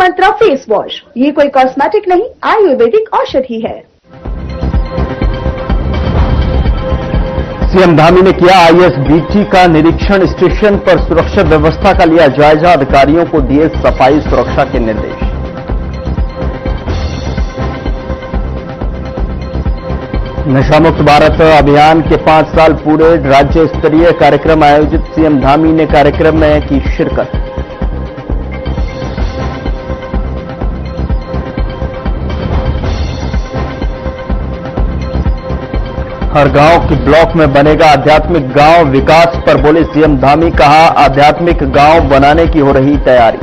मंत्रा face wash, ये कोई cosmetic नहीं, आयुर्वेदिक औषधि है। सीएम धामी ने किया आईएसबीटी का निरीक्षण, स्टेशन पर सुरक्षा व्यवस्था का लिया जायजा, अधिकारियों को दिए सफाई सुरक्षा के निर्देश। नशा मुक्त भारत अभियान के 5 साल पूरे, राज्य स्तरीय कार्यक्रम आयोजित, सीएम धामी ने कार्यक्रम में की शिरकत। हर गांव के ब्लॉक में बनेगा आध्यात्मिक गांव, विकास पर बोले सीएम धामी, कहा आध्यात्मिक गांव बनाने की हो रही तैयारी।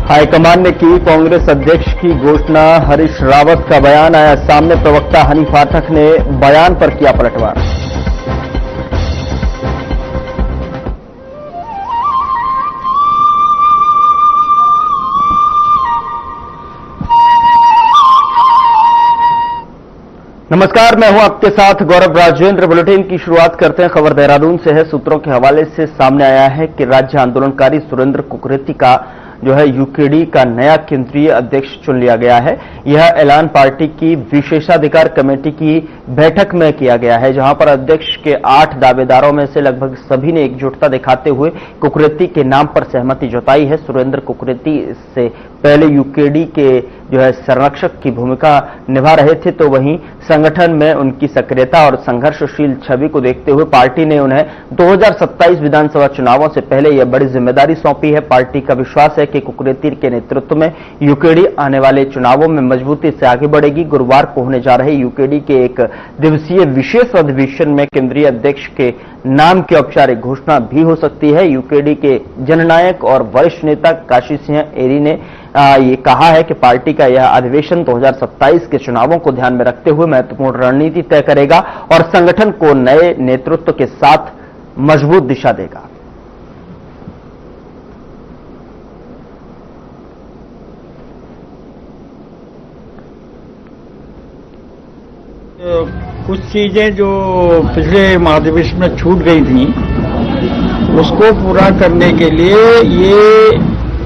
हाईकमान ने की कांग्रेस अध्यक्ष की घोषणा, हरीश रावत का बयान आया सामने, प्रवक्ता हनी पाठक ने बयान पर किया पलटवार। नमस्कार, मैं हूं आपके साथ गौरव राजेंद्र। बुलेटिन की शुरुआत करते हैं। खबर देहरादून से है। सूत्रों के हवाले से सामने आया है कि राज्य आंदोलनकारी सुरेंद्र कुकरेती का जो है यूकेडी का नया केंद्रीय अध्यक्ष चुन लिया गया है। यह ऐलान पार्टी की विशेषाधिकार कमेटी की बैठक में किया गया है, जहां पर अध्यक्ष के 8 दावेदारों में से लगभग सभी ने एकजुटता दिखाते हुए कुकरेती के नाम पर सहमति जताई है। सुरेंद्र कुकरेती से पहले यूकेडी के जो है संरक्षक की भूमिका निभा रहे थे, तो वहीं संगठन में उनकी सक्रियता और संघर्षशील छवि को देखते हुए पार्टी ने उन्हें 2027 विधानसभा चुनावों से पहले यह बड़ी जिम्मेदारी सौंपी है। पार्टी का विश्वास है कि कुकरेती के नेतृत्व में यूकेडी आने वाले चुनावों में मजबूती से आगे बढ़ेगी। गुरुवार को होने जा रहे यूकेडी के 1 दिवसीय विशेष अधिवेशन में केंद्रीय अध्यक्ष के नाम की औपचारिक घोषणा भी हो सकती है। यूकेडी के जननायक और वरिष्ठ नेता काशी सिंह एरी ने ये कहा है कि पार्टी का यह अधिवेशन 2027 के चुनावों को ध्यान में रखते हुए महत्वपूर्ण रणनीति तय करेगा और संगठन को नए नेतृत्व के साथ मजबूत दिशा देगा। कुछ चीजें जो पिछले महाधिवेशन में छूट गई थी, उसको पूरा करने के लिए ये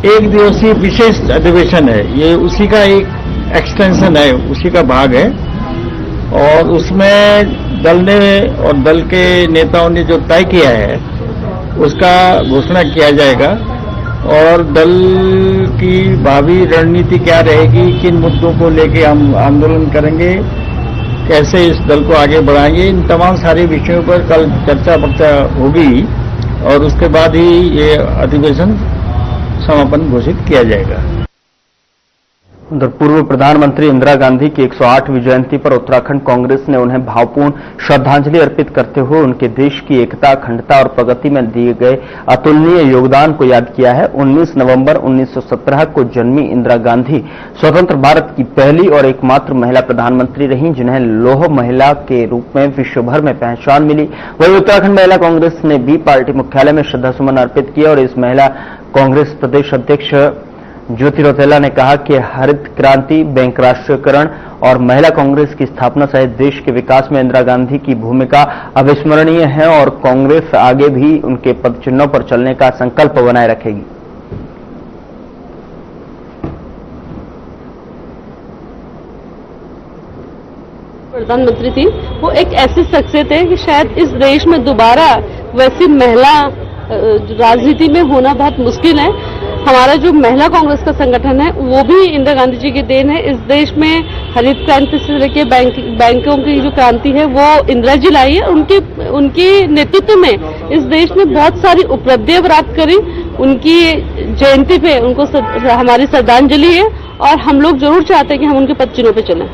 1 दिवसीय विशेष अधिवेशन है। ये उसी का एक एक्सटेंशन है, उसी का भाग है। और उसमें दल ने और दल के नेताओं ने जो तय किया है उसका घोषणा किया जाएगा और दल की भावी रणनीति क्या रहेगी, किन मुद्दों को लेकर हम आंदोलन करेंगे, कैसे इस दल को आगे बढ़ाएंगे, इन तमाम सारे विषयों पर कल चर्चा वर्चा होगी और उसके बाद ही ये अधिवेशन समापन घोषित किया जाएगा। उधर पूर्व प्रधानमंत्री इंदिरा गांधी की 108वीं जयंती पर उत्तराखंड कांग्रेस ने उन्हें भावपूर्ण श्रद्धांजलि अर्पित करते हुए उनके देश की एकता, अखंडता और प्रगति में दिए गए अतुलनीय योगदान को याद किया है। 19 नवंबर 1917 को जन्मी इंदिरा गांधी स्वतंत्र भारत की पहली और एकमात्र महिला प्रधानमंत्री रहीं, जिन्हें लौह महिला के रूप में विश्व भर में पहचान मिली। वहीं उत्तराखंड महिला कांग्रेस ने भी पार्टी मुख्यालय में श्रद्धासुमन अर्पित किए और इस महिला कांग्रेस प्रदेश अध्यक्ष ज्योति रौतेला ने कहा कि हरित क्रांति, बैंक राष्ट्रीयकरण और महिला कांग्रेस की स्थापना सहित देश के विकास में इंदिरा गांधी की भूमिका अविस्मरणीय है और कांग्रेस आगे भी उनके पदचिन्हों पर चलने का संकल्प बनाए रखेगी। प्रधानमंत्री थी, वो एक ऐसी शख्सियत है कि शायद इस देश में दोबारा वैसी महिला राजनीति में होना बहुत मुश्किल है। हमारा जो महिला कांग्रेस का संगठन है वो भी इंदिरा गांधी जी की देन है। इस देश में हरित क्रांति से लेकर बैंकों की जो क्रांति है वो इंदिरा जी लाई है। उनके नेतृत्व में इस देश ने बहुत सारी उपलब्धियां प्राप्त करी। उनकी जयंती पे उनको हमारी श्रद्धांजलि है और हम लोग जरूर चाहते हैं कि हम उनके पदचिन्हों पे चलें।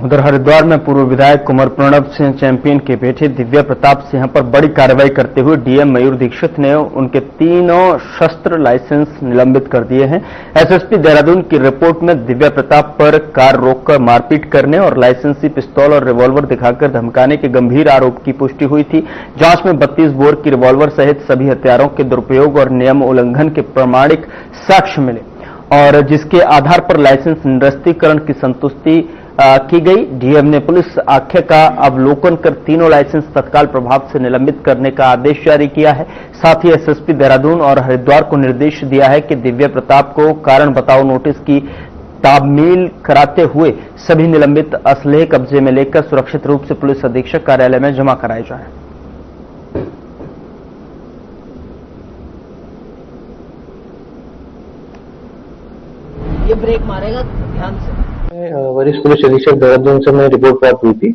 उधर हरिद्वार में पूर्व विधायक कुंवर प्रणव सिंह चैंपियन के बेटे दिव्या प्रताप सिंह पर बड़ी कार्रवाई करते हुए डीएम मयूर दीक्षित ने उनके तीनों शस्त्र लाइसेंस निलंबित कर दिए हैं। एसएसपी देहरादून की रिपोर्ट में दिव्या प्रताप पर कार रोककर मारपीट करने और लाइसेंसी पिस्तौल और रिवॉल्वर दिखाकर धमकाने के गंभीर आरोप की पुष्टि हुई थी। जांच में 32 बोर की रिवॉल्वर सहित सभी हथियारों के दुरुपयोग और नियम उल्लंघन के प्रमाणिक साक्ष्य मिले और जिसके आधार पर लाइसेंस निरस्तीकरण की संतुष्टि की गई। डीएम ने पुलिस आख्या का अवलोकन कर तीनों लाइसेंस तत्काल प्रभाव से निलंबित करने का आदेश जारी किया है। साथ ही एसएसपी देहरादून और हरिद्वार को निर्देश दिया है कि दिव्या प्रताप को कारण बताओ नोटिस की तामील कराते हुए सभी निलंबित असलहे कब्जे में लेकर सुरक्षित रूप से पुलिस अधीक्षक कार्यालय में जमा कराए जाएं। ये ब्रेक मारेगा ध्यान से। वरिष्ठ पुलिस अधीक्षक देहरादून से मैं रिपोर्ट प्राप्त हुई थी।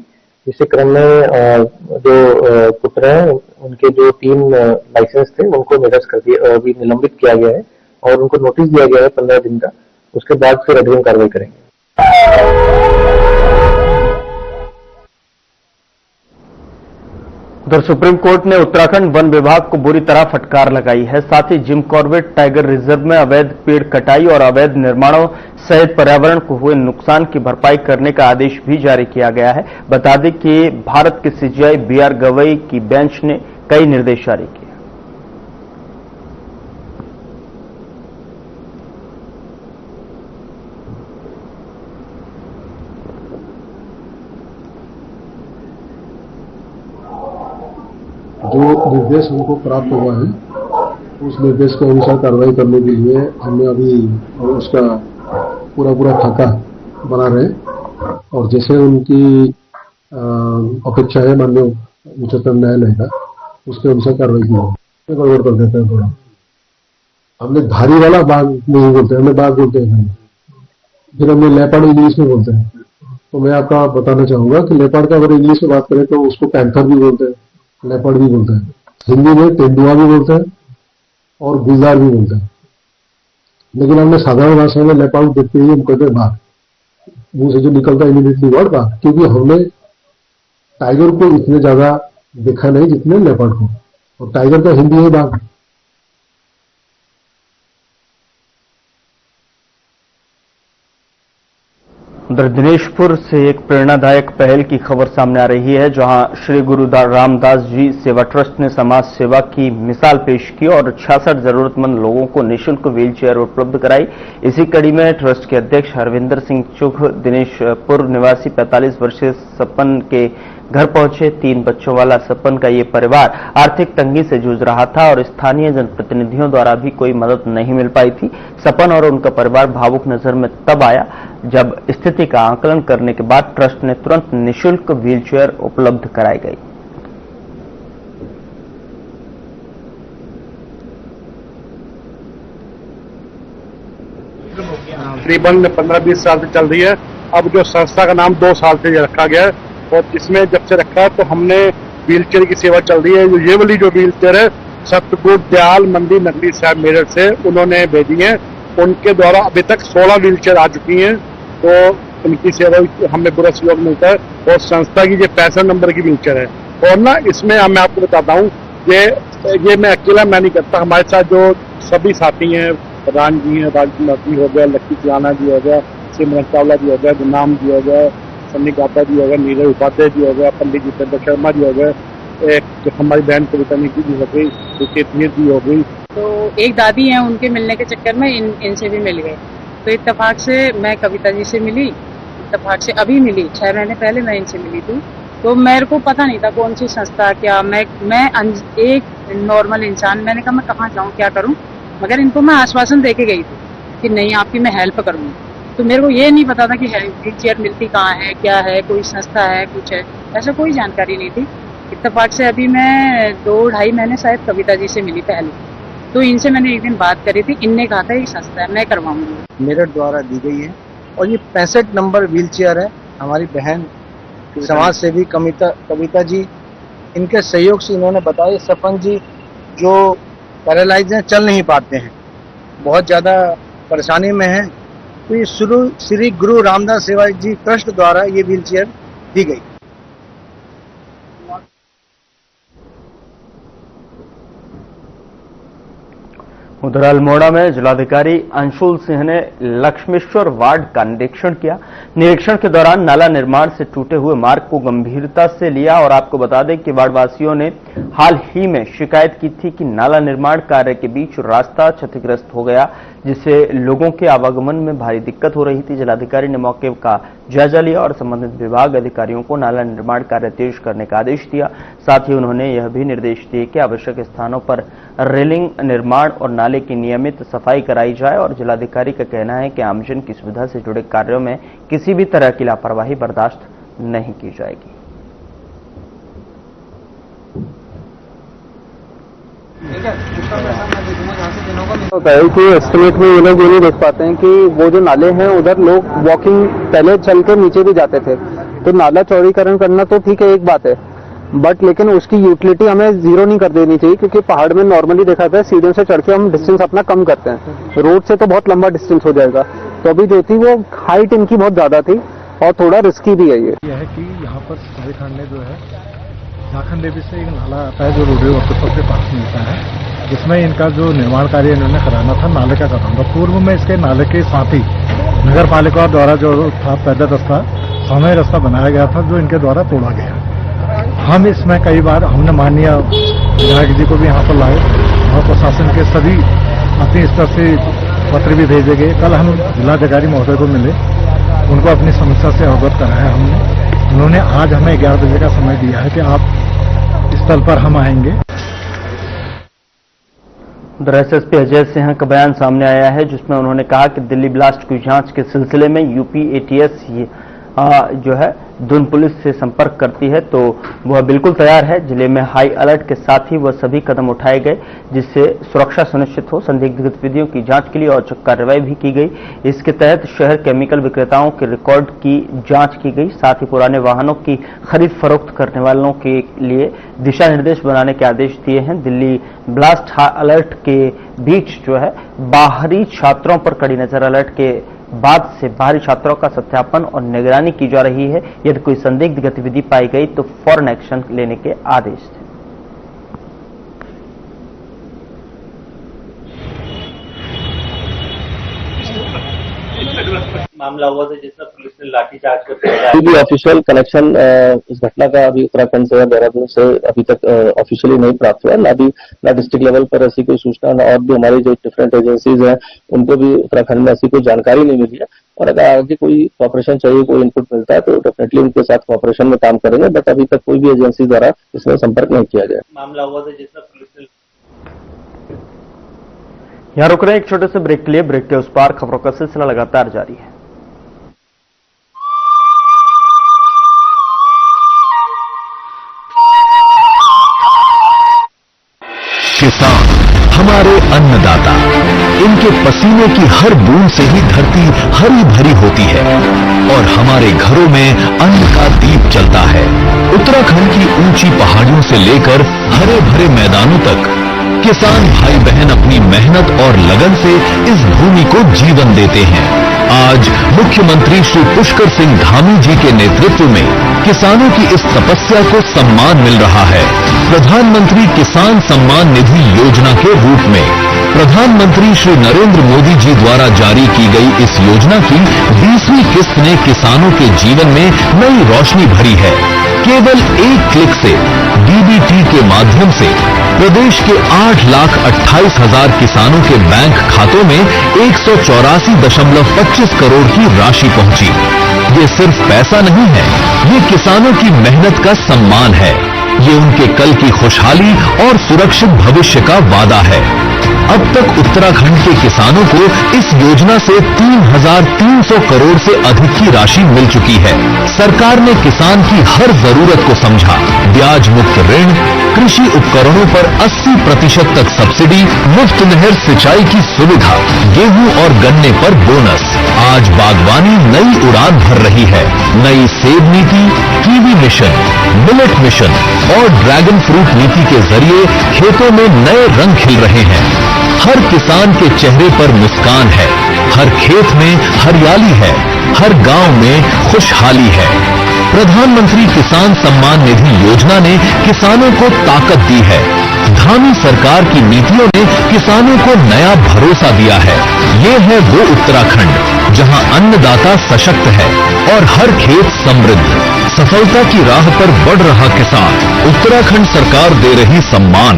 इसी क्रम में जो पुत्र हैं उनके जो 3 लाइसेंस थे उनको निरस्त कर दिया, अभी निलंबित किया गया है और उनको नोटिस दिया गया है 15 दिन का। उसके बाद फिर अग्रिम कार्रवाई करेंगे। उधर सुप्रीम कोर्ट ने उत्तराखंड वन विभाग को बुरी तरह फटकार लगाई है। साथ ही जिम कॉर्बेट टाइगर रिजर्व में अवैध पेड़ कटाई और अवैध निर्माणों सहित पर्यावरण को हुए नुकसान की भरपाई करने का आदेश भी जारी किया गया है। बता दें कि भारत के सीजीआई बीआर गवई की बेंच ने कई निर्देश जारी किए। जो निर्देश हमको प्राप्त हुआ है उस निर्देश के अनुसार कार्रवाई करने के लिए हमने अभी उसका पूरा खाका बना रहे और जैसे उनकी अपेक्षा है माननीय उच्चतम न्यायालय का उसके अनुसार कार्रवाई की है। गड़बड़ कर देते हैं थोड़ा। हमने धारी वाला बाघ नहीं बोलते, हमने बाघ बोलते हैं। फिर हमने लेपर्ड इंग्लिश में बोलते हैं। तो मैं आपका बताना चाहूंगा कि लेपर्ड का अगर इंग्लिश में बात करें तो उसको पैंथर भी बोलते हैं, लेपर्ड भी बोलते हैं, हिंदी में तेंदुआ भी बोलते हैं और गुलजार भी बोलते हैं। लेकिन हमने साधारण भाषा में लेपर्ड देखते ही हम कहते हैं बाघ, मुंह से जो निकलता है इमीडिएटली वर्ड बाघ, क्योंकि हमने टाइगर को इतने ज्यादा देखा नहीं जितने लेपर्ड को, और टाइगर का हिंदी है बाघ। उधर दिनेशपुर से एक प्रेरणादायक पहल की खबर सामने आ रही है, जहां श्री गुरु रामदास जी सेवा ट्रस्ट ने समाज सेवा की मिसाल पेश की और 66 जरूरतमंद लोगों को निःशुल्क व्हील चेयर उपलब्ध कराई। इसी कड़ी में ट्रस्ट के अध्यक्ष हरविंदर सिंह चुघ दिनेशपुर निवासी 45 वर्षीय सपन के घर पहुंचे। 3 बच्चों वाला सपन का ये परिवार आर्थिक तंगी से जूझ रहा था और स्थानीय जनप्रतिनिधियों द्वारा भी कोई मदद नहीं मिल पाई थी। सपन और उनका परिवार भावुक नजर में तब आया जब स्थिति का आकलन करने के बाद ट्रस्ट ने तुरंत निःशुल्क व्हीलचेयर उपलब्ध कराई गई। तकरीबन 15-20 साल से चल रही है। अब जो संस्था का नाम 2 साल से रखा गया है और जिसमें जब से रखा तो हमने व्हीलचेयर की सेवा चल रही है। ये वाली जो व्हीलचेयर है सतगुरु दयाल मंदिर नगरी साहब मेरठ से उन्होंने भेजी है। उनके द्वारा अभी तक 16 व्हीलचेयर आ चुकी हैं, तो उनकी सेवा हमें पूरा सहयोग मिलता है। और संस्था की जो 65 नंबर की व्हीलचेयर है, और ना इसमें मैं आपको बताता हूँ ये मैं अकेला मैं नहीं करता, हमारे साथ जो सभी साथी हैं, प्रधान जी हैं, राजकुमार हो गया, लक्की चलाना जी हो गया, सिमरन चावला जी हो गया, गुनाम जी हो गया, सन्नी गाता जी हो गया, नीरज उपाध्याय जी हो गया, पंडित जितेंद्र शर्मा जी हो गए, एक हमारी बहन कविता निधि जी हो गई, केतनीर जी हो गई। तो एक दादी हैं, उनके मिलने के चक्कर में इनसे भी मिल गए। तो इत्तेफाक से मैं कविता जी से मिली, इत्तेफाक से अभी मिली, 6 महीने पहले मैं इनसे मिली थी। तो मेरे को पता नहीं था कौन सी संस्था क्या, मैं एक नॉर्मल इंसान, मैंने कहा मैं कहाँ जाऊँ, क्या करूँ, मगर इनको मैं आश्वासन दे के गई थी कि नहीं आपकी मैं हेल्प करूँगी। तो मेरे को ये नहीं पता था कि व्हील चेयर मिलती कहाँ है, क्या है, कोई संस्था है, कुछ है, ऐसा कोई जानकारी नहीं थी। इत्तेफाक से अभी मैं 2-2.5 महीने शायद कविता जी से मिली पहले, तो इनसे मैंने एक दिन बात करी थी, इनने कहा था ये संस्था है, मैं करवाऊंगी। मेरठ द्वारा दी गई है और ये 65 नंबर व्हील चेयर है। हमारी बहन समाज सेवी कविता जी, इनके सहयोग से इन्होंने बताया। सपन जी जो पैरालाइज हैं, चल नहीं पाते हैं, बहुत ज़्यादा परेशानी में हैं, तो ये श्री गुरु रामदास सेवा जी ट्रस्ट द्वारा ये व्हील चेयर दी गई। उधर अल्मोड़ा में जिलाधिकारी अंशुल सिंह ने लक्ष्मेश्वर वार्ड का निरीक्षण किया। निरीक्षण के दौरान नाला निर्माण से टूटे हुए मार्ग को गंभीरता से लिया और आपको बता दें कि वार्डवासियों ने हाल ही में शिकायत की थी कि नाला निर्माण कार्य के बीच रास्ता क्षतिग्रस्त हो गया, जिससे लोगों के आवागमन में भारी दिक्कत हो रही थी। जिलाधिकारी ने मौके का जायजा लिया और संबंधित विभाग अधिकारियों को नाला निर्माण कार्य तेज करने का आदेश दिया। साथ ही उन्होंने यह भी निर्देश दिए कि आवश्यक स्थानों पर रेलिंग निर्माण और नाले की नियमित सफाई कराई जाए और जिलाधिकारी का कहना है कि आमजन की सुविधा से जुड़े कार्यों में किसी भी तरह की लापरवाही बर्दाश्त नहीं की जाएगी। कि एस्टिमेट में ये लोग ये नहीं देख पाते हैं कि वो जो नाले हैं उधर लोग वॉकिंग पहले चल के नीचे भी जाते थे, तो नाला चौड़ीकरण करना तो ठीक है, एक बात है, बट लेकिन उसकी यूटिलिटी हमें जीरो नहीं कर देनी चाहिए, क्योंकि पहाड़ में नॉर्मली देखा जाता है सीढ़ियों से चढ़ के हम डिस्टेंस अपना कम करते हैं, रोड से तो बहुत लंबा डिस्टेंस हो जाएगा। तो अभी जो थी वो हाइट इनकी बहुत ज्यादा थी और थोड़ा रिस्की भी है। ये है कि यहाँ पर झारखंड में जो है झारखंड देवी से एक नाला आता है जो रोडवे वर्कशॉप के पास मिलता है, जिसमें इनका जो निर्माण कार्य इन्होंने कराना था नाले का कराना था। पूर्व में इसके नाले के साथ ही नगर पालिका द्वारा जो था पैदल रास्ता समय रास्ता बनाया गया था, जो इनके द्वारा तोड़ा गया। हम इसमें कई बार हमने माननीय विधायक जी को भी यहाँ पर लाए और प्रशासन के सभी अपनी स्तर से पत्र भी भेजे गए। कल हम जिलाधिकारी महोदय को मिले, उनको अपनी समस्या से अवगत कराया हमने। उन्होंने आज हमें 11 बजे का समय दिया है कि आप स्थल पर हम आएंगे। उधर एसएसपी अजय सिंह का बयान सामने आया है, जिसमें उन्होंने कहा कि दिल्ली ब्लास्ट की जांच के सिलसिले में यूपी एटीएस जो है दून पुलिस से संपर्क करती है, तो वह बिल्कुल तैयार है। जिले में हाई अलर्ट के साथ ही वह सभी कदम उठाए गए जिससे सुरक्षा सुनिश्चित हो। संदिग्ध गतिविधियों की जांच के लिए औचक कार्रवाई भी की गई। इसके तहत शहर केमिकल विक्रेताओं के रिकॉर्ड की जांच की गई। साथ ही पुराने वाहनों की खरीद फरोख्त करने वालों के लिए दिशा निर्देश बनाने के आदेश दिए हैं। दिल्ली ब्लास्ट हाई अलर्ट के बीच जो है बाहरी छात्रों पर कड़ी नजर अलर्ट के बाद से बाहरी छात्रों का सत्यापन और निगरानी की जा रही है। यदि कोई संदिग्ध गतिविधि पाई गई तो फौरन एक्शन लेने के आदेश थे। मामला हुआ था जिसमें पुलिस ने लाठीचार्ज कर भी ऑफिशियल कनेक्शन इस घटना का अभी उत्तराखंड से या देहरादून से अभी तक ऑफिशियली नहीं प्राप्त हुआ। ना डिस्ट्रिक्ट लेवल पर ऐसी कोई सूचना, ना और भी हमारी जो डिफरेंट एजेंसीज हैं उनको भी उत्तराखंड में ऐसी कोई जानकारी नहीं मिली है। और अगर आगे कोई कॉपरेशन चाहिए, कोई इनपुट मिलता है तो डेफिनेटली उनके साथ कॉपरेशन में काम करेंगे, बट अभी तक कोई भी एजेंसी द्वारा इसमें संपर्क नहीं किया गया। मामला हुआ था जिसमें पुलिस ने यहां रुक रहे हैं एक छोटे से ब्रेक के लिए। ब्रेक के उस पार खबरों का सिलसिला लगातार जारी है। किसान हमारे अन्नदाता, इनके पसीने की हर बूंद से ही धरती हरी भरी होती है और हमारे घरों में अन्न का दीप जलता है। उत्तराखंड की ऊंची पहाड़ियों से लेकर हरे भरे मैदानों तक किसान भाई बहन अपनी मेहनत और लगन से इस भूमि को जीवन देते हैं। आज मुख्यमंत्री श्री पुष्कर सिंह धामी जी के नेतृत्व में किसानों की इस तपस्या को सम्मान मिल रहा है। प्रधानमंत्री किसान सम्मान निधि योजना के रूप में प्रधानमंत्री श्री नरेंद्र मोदी जी द्वारा जारी की गई इस योजना की 20वीं किस्त ने किसानों के जीवन में नई रोशनी भरी है। केवल एक क्लिक से डीबीटी के माध्यम से प्रदेश के 8,28,000 किसानों के बैंक खातों में 184.25 करोड़ की राशि पहुंची। ये सिर्फ पैसा नहीं है, ये किसानों की मेहनत का सम्मान है। ये उनके कल की खुशहाली और सुरक्षित भविष्य का वादा है। अब तक उत्तराखंड के किसानों को इस योजना से 3,300 करोड़ से अधिक की राशि मिल चुकी है। सरकार ने किसान की हर जरूरत को समझा। ब्याज मुक्त ऋण, कृषि उपकरणों पर 80% तक सब्सिडी, मुफ्त नहर सिंचाई की सुविधा, गेहूं और गन्ने पर बोनस। आज बागवानी नई उड़ान भर रही है। नई सेब नीति, कीवी मिशन, मिलेट मिशन और ड्रैगन फ्रूट नीति के जरिए खेतों में नए रंग खिल रहे हैं। हर किसान के चेहरे पर मुस्कान है, हर खेत में हरियाली है, हर गांव में खुशहाली है। प्रधानमंत्री किसान सम्मान निधि योजना ने किसानों को ताकत दी है। धामी सरकार की नीतियों ने किसानों को नया भरोसा दिया है। ये है वो उत्तराखंड जहां अन्नदाता सशक्त है और हर खेत समृद्ध। सफलता की राह पर बढ़ रहा किसान, उत्तराखंड सरकार दे रही सम्मान।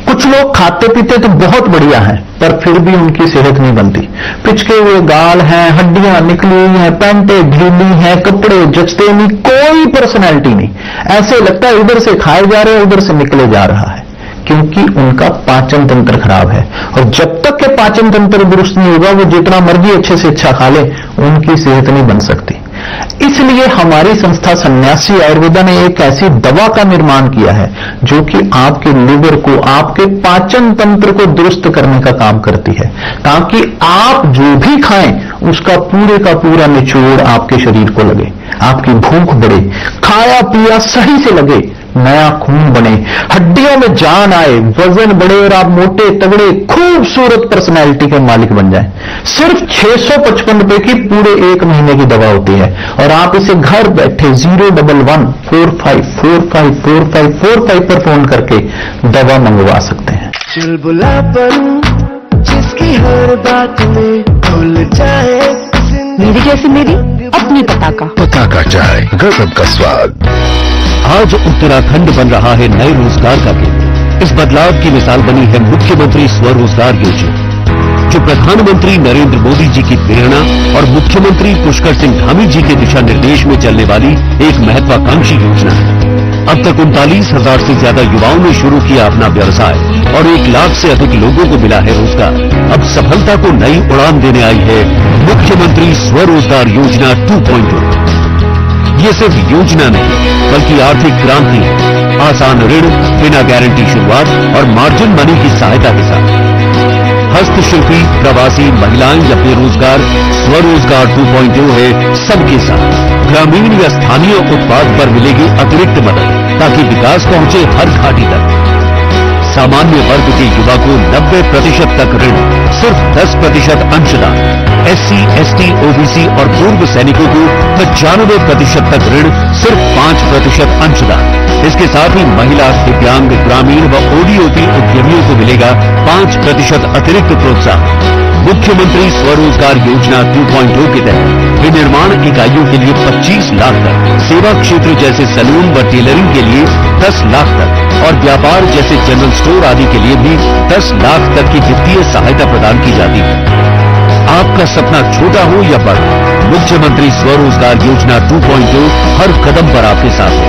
कुछ लोग खाते पीते तो बहुत बढ़िया हैं, पर फिर भी उनकी सेहत नहीं बनती। पिचके हुए गाल हैं, हड्डियां निकली हुई हैं, पैंटें ढीली हैं, कपड़े जचते नहीं, कोई पर्सनैलिटी नहीं। ऐसे लगता है इधर से खाए जा रहे हैं, उधर से निकले जा रहा है, क्योंकि उनका पाचन तंत्र खराब है। और जब तक के पाचन तंत्र दुरुस्त नहीं होगा, वो जितना मर्जी अच्छे से अच्छा खा ले, उनकी सेहत नहीं बन सकती। इसलिए हमारी संस्था सन्यासी आयुर्वेदा ने एक ऐसी दवा का निर्माण किया है जो कि आपके लिवर को, आपके पाचन तंत्र को दुरुस्त करने का काम करती है, ताकि आप जो भी खाएं उसका पूरे का पूरा निचोड़ आपके शरीर को लगे, आपकी भूख बढ़े, खाया पिया सही से लगे, नया खून बने, हड्डियों में जान आए, वजन बढ़े और आप मोटे तगड़े खूबसूरत पर्सनैलिटी के मालिक बन जाएं। सिर्फ 655 रुपए की पूरे 1 महीने की दवा होती है और आप इसे घर बैठे 01145454545 पर फोन करके दवा मंगवा सकते हैं। चुलबुला पर जिसकी हर बात में भूल जाए, मेरी जैसी मेरी अपनी पताका। पताका चाय, गजब का स्वाद। आज उत्तराखंड बन रहा है नए रोजगार का केंद्र। इस बदलाव की मिसाल बनी है मुख्यमंत्री स्वरोजगार योजना, जो प्रधानमंत्री नरेंद्र मोदी जी की प्रेरणा और मुख्यमंत्री पुष्कर सिंह धामी जी के दिशा निर्देश में चलने वाली एक महत्वाकांक्षी योजना है। अब तक 39,000 से ज्यादा युवाओं ने शुरू किया अपना व्यवसाय और 1 लाख से अधिक लोगों को मिला है रोजगार। अब सफलता को नई उड़ान देने आई है मुख्यमंत्री स्वरोजगार योजना 2.0। ये सिर्फ योजना नहीं, बल्कि आर्थिक क्रांति है। आसान ऋण, बिना गारंटी शुरुआत और मार्जिन मनी की सहायता के साथ हस्तशिल्पी, प्रवासी, महिलाएं या बेरोजगार, स्वरोजगार 2.0 है सबके साथ। ग्रामीण या स्थानीय उत्पाद पर मिलेगी अतिरिक्त मदद, ताकि विकास पहुंचे हर घाटी तक। सामान्य वर्ग के युवा को 90% तक ऋण, सिर्फ 10% अंशदान। SC, ST, OBC और पूर्व सैनिकों को 95% तक ऋण, सिर्फ 5% अंशदान। इसके साथ ही महिला, दिव्यांग, ग्रामीण व ODOP उद्यमियों को मिलेगा 5% अतिरिक्त प्रोत्साहन। मुख्यमंत्री स्वरोजगार योजना 2.0 के तहत विनिर्माण इकाइयों के लिए 25 लाख तक, सेवा क्षेत्र जैसे सैलून व टेलरिंग के लिए 10 लाख तक और व्यापार जैसे जनरल स्टोर आदि के लिए भी 10 लाख तक की वित्तीय सहायता प्रदान की जाती है। आपका सपना छोटा हो या बड़ा, मुख्यमंत्री स्वरोजगार योजना 2.0 हर कदम पर आपके साथ है।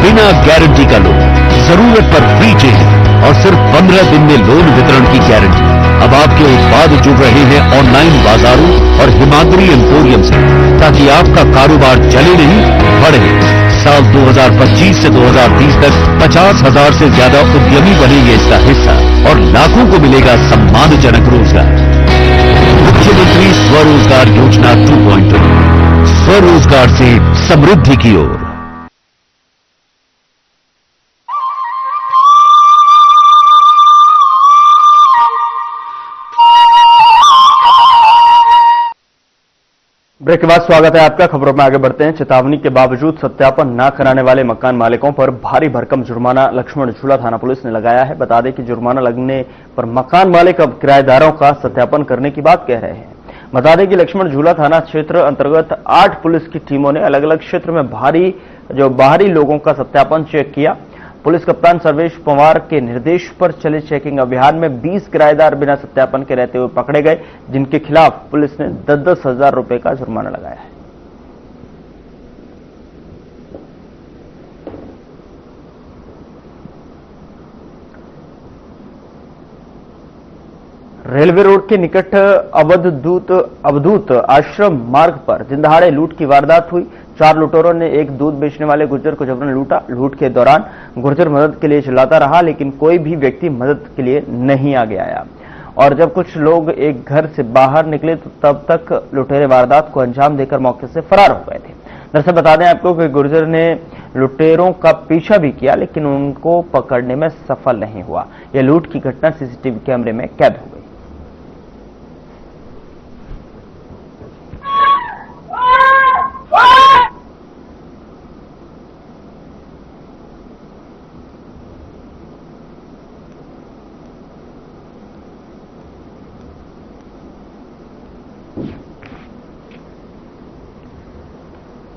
बिना गारंटी का लोन, जरूरत पर फ्री चेकिंग और सिर्फ 15 दिन में लोन वितरण की गारंटी। अब आपके उत्पाद जुड़ रहे हैं ऑनलाइन बाजारों और हिमाद्री एम्पोरियम से, ताकि आपका कारोबार चले नहीं, बढ़े। साल 2025 से 2030 तक 50,000 से ज्यादा उद्यमी बनेंगे इसका हिस्सा और लाखों को मिलेगा सम्मानजनक रोजगार। मुख्यमंत्री स्वरोजगार योजना 2.0, स्वरोजगार से समृद्धि की ओर। ब्रेक के बाद स्वागत है आपका। खबरों में आगे बढ़ते हैं। चेतावनी के बावजूद सत्यापन न कराने वाले मकान मालिकों पर भारी भरकम जुर्माना लक्ष्मण झूला थाना पुलिस ने लगाया है। बता दें कि जुर्माना लगने पर मकान मालिक अब किराएदारों का सत्यापन करने की बात कह रहे हैं। बता दें कि लक्ष्मण झूला थाना क्षेत्र अंतर्गत 8 पुलिस की टीमों ने अलग अलग क्षेत्र में बाहरी लोगों का सत्यापन चेक किया। पुलिस कप्तान सर्वेश पवार के निर्देश पर चले चेकिंग अभियान में 20 किराएदार बिना सत्यापन के रहते हुए पकड़े गए, जिनके खिलाफ पुलिस ने 10-10 हजार रुपए का जुर्माना लगाया है। रेलवे रोड के निकट अवधूत आश्रम मार्ग पर दिनदहाड़े लूट की वारदात हुई। 4 लुटेरों ने एक दूध बेचने वाले गुर्जर को जबरन लूटा। लूट के दौरान गुर्जर मदद के लिए चिल्लाता रहा, लेकिन कोई भी व्यक्ति मदद के लिए नहीं आगे आया और जब कुछ लोग एक घर से बाहर निकले तो तब तक लुटेरे वारदात को अंजाम देकर मौके से फरार हो गए थे। दरअसल बता दें आपको कि गुर्जर ने लुटेरों का पीछा भी किया, लेकिन उनको पकड़ने में सफल नहीं हुआ। यह लूट की घटना सीसीटीवी कैमरे में कैद हो गई।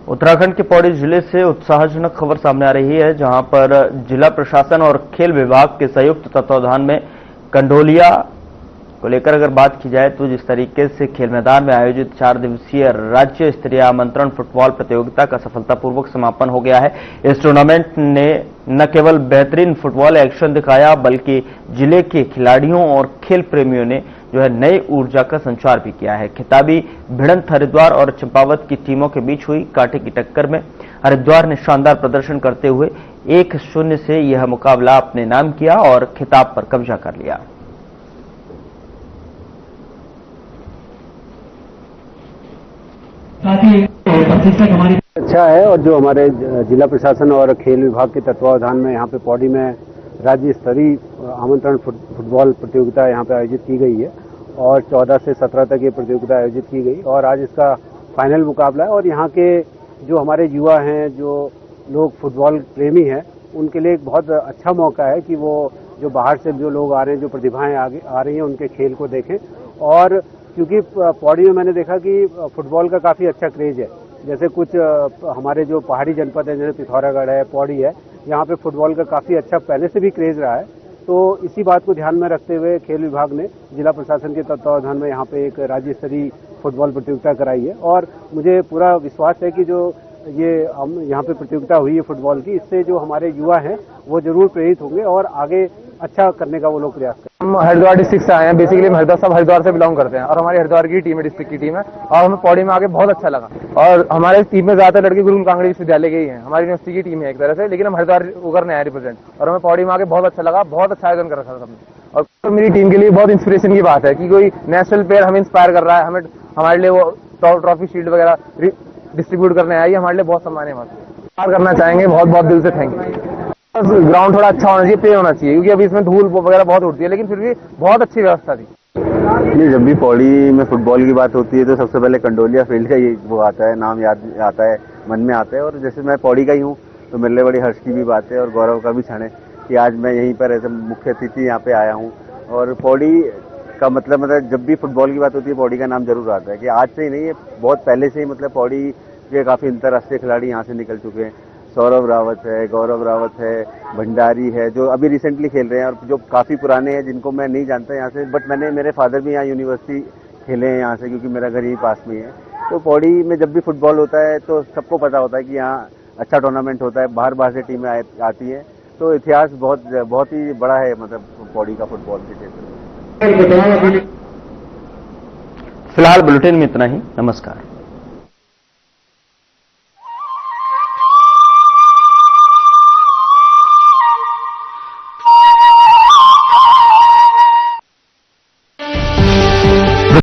उत्तराखंड के पौड़ी जिले से उत्साहजनक खबर सामने आ रही है, जहां पर जिला प्रशासन और खेल विभाग के संयुक्त तत्वावधान में कंडोलिया को लेकर अगर बात की जाए तो जिस तरीके से खेल मैदान में आयोजित 4 दिवसीय राज्य स्तरीय आमंत्रण फुटबॉल प्रतियोगिता का सफलतापूर्वक समापन हो गया है। इस टूर्नामेंट ने न केवल बेहतरीन फुटबॉल एक्शन दिखाया, बल्कि जिले के खिलाड़ियों और खेल प्रेमियों ने जो है नई ऊर्जा का संचार भी किया है। खिताबी भिड़ंत हरिद्वार और चंपावत की टीमों के बीच हुई। कांटे की टक्कर में हरिद्वार ने शानदार प्रदर्शन करते हुए 1-0 से यह मुकाबला अपने नाम किया और खिताब पर कब्जा कर लिया। अच्छा है, और जो हमारे जिला प्रशासन और खेल विभाग के तत्वावधान में यहाँ पे पौड़ी में राज्य स्तरीय आमंत्रण फुटबॉल प्रतियोगिता यहाँ पे आयोजित की गई है और 14 से 17 तक ये प्रतियोगिता आयोजित की गई और आज इसका फाइनल मुकाबला है। और यहाँ के जो हमारे युवा हैं, जो लोग फुटबॉल प्रेमी हैं, उनके लिए एक बहुत अच्छा मौका है कि वो जो बाहर से जो लोग आ रहे हैं, जो प्रतिभाएं आगे आ रही हैं, उनके खेल को देखें। और क्योंकि पौड़ी में मैंने देखा कि फुटबॉल का काफ़ी अच्छा क्रेज है, जैसे कुछ हमारे जो पहाड़ी जनपद है, जैसे पिथौरागढ़ है, पौड़ी है, यहाँ पे फुटबॉल का काफ़ी अच्छा पहले से भी क्रेज रहा है। तो इसी बात को ध्यान में रखते हुए खेल विभाग ने जिला प्रशासन के तत्वावधान में यहाँ पे एक राज्य स्तरीय फुटबॉल प्रतियोगिता कराई है और मुझे पूरा विश्वास है कि जो ये यहाँ पे प्रतियोगिता हुई है फुटबॉल की, इससे जो हमारे युवा हैं वो जरूर प्रेरित होंगे और आगे अच्छा करने का वो लोग प्रयास करें। हम हरिद्वार डिस्ट्रिक्ट से आए हैं, बेसिकली हम हरिद्वार से बिलोंग करते हैं और हमारी हरिद्वार की टीम है, डिस्ट्रिक्ट की टीम है और हमें पौड़ी में आके बहुत अच्छा लगा। और हमारे टीम में ज्यादातर लड़के गुरु कांगड़ी विश्वविद्यालय के ही हैं, हमारी यूनिवर्सिटी की टीम है एक तरह से, लेकिन हम हरिद्वार होकर नया रिप्रेजेंट, और हमें पौड़ी में आके बहुत अच्छा लगा, बहुत अच्छा आयोजन कर रखा था हमने। और मेरी टीम के लिए बहुत इंस्पिरेशन की बात है कि कोई नेशनल प्लेयर हमें इंस्पायर कर रहा है, हमें हमारे लिए वो ट्रॉफी शील्ड वगैरह डिस्ट्रीब्यूट करने आई है, हमारे लिए बहुत सम्मान है। करना चाहेंगे, बहुत बहुत दिल से थैंक यू। ग्राउंड थोड़ा अच्छा होना चाहिए, पे होना चाहिए, क्योंकि अभी इसमें धूल वगैरह बहुत उड़ती है, लेकिन फिर भी बहुत अच्छी व्यवस्था थी। नहीं, जब भी पौड़ी में फुटबॉल की बात होती है तो सबसे पहले कंडोलिया फील्ड का ये वो आता है, नाम याद आता है, मन में आता है। और जैसे मैं पौड़ी का ही हूँ तो मेरे लिए बड़ी हर्ष की भी बात है और गौरव का भी क्षण है कि आज मैं यहीं पर ऐसे मुख्य अतिथि यहाँ पे आया हूँ। और पौड़ी का मतलब जब भी फुटबॉल की बात होती है पौड़ी का नाम जरूर आता है कि आज से ही नहीं, है बहुत पहले से ही, मतलब पौड़ी के काफ़ी अंतर्राष्ट्रीय खिलाड़ी यहाँ से निकल चुके हैं। सौरभ रावत है, गौरव रावत है, भंडारी है, जो अभी रिसेंटली खेल रहे हैं, और जो काफ़ी पुराने हैं जिनको मैं नहीं जानता यहाँ से, बट मेरे फादर भी यहाँ यूनिवर्सिटी खेले हैं यहाँ से, क्योंकि मेरा घर यहीं पास में है। तो पौड़ी में जब भी फुटबॉल होता है तो सबको पता होता है कि यहाँ अच्छा टूर्नामेंट होता है, बाहर से टीमें आती हैं, तो इतिहास बहुत ही बड़ा है, मतलब पौड़ी का फुटबॉल के क्षेत्र में। फिलहाल बुलेटिन में इतना ही। नमस्कार।